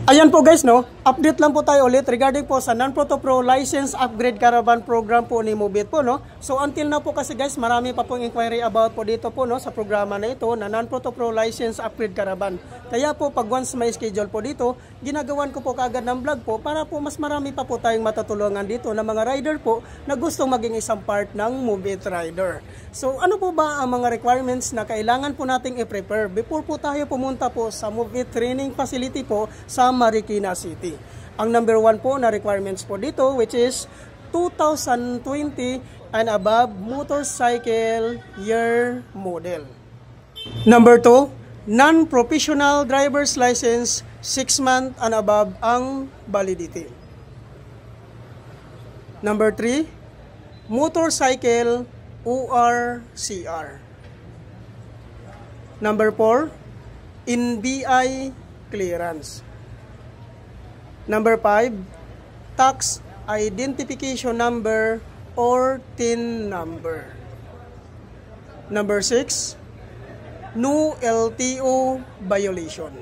Ayan po guys, no? Update lang po tayo ulit regarding po sa Non-Proto Pro License Upgrade Caravan Program po ni Mobit po, no? So until now po kasi guys, marami pa pong inquiry about po dito po, no? Sa programa na ito na Non-Proto Pro License Upgrade Caravan. Kaya po pag once may schedule po dito, ginagawan ko po kaagad ng vlog po para po mas marami pa po tayong matutulungan dito na mga rider po na gustong maging isang part ng Mobit Rider. So ano po ba ang mga requirements na kailangan po nating i-prepare before po tayo pumunta po sa Mobit Training Facility po sa Marikina City? Ang number 1 po na requirements po dito, which is 2020 and above motorcycle year model. Number 2, non-professional driver's license 6 months and above ang validity. Number 3, motorcycle ORCR. Number 4, NBI clearance. Number 5, tax identification number or TIN number. Number 6, no LTO violation.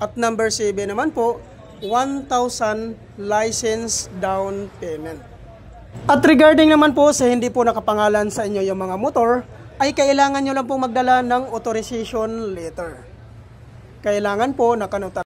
At number 7 naman po, 1,000 license down payment. At regarding naman po sa hindi po nakapangalan sa inyo yung mga motor, ay kailangan nyo lang po magdala ng authorization letter. Kailangan po nakanotar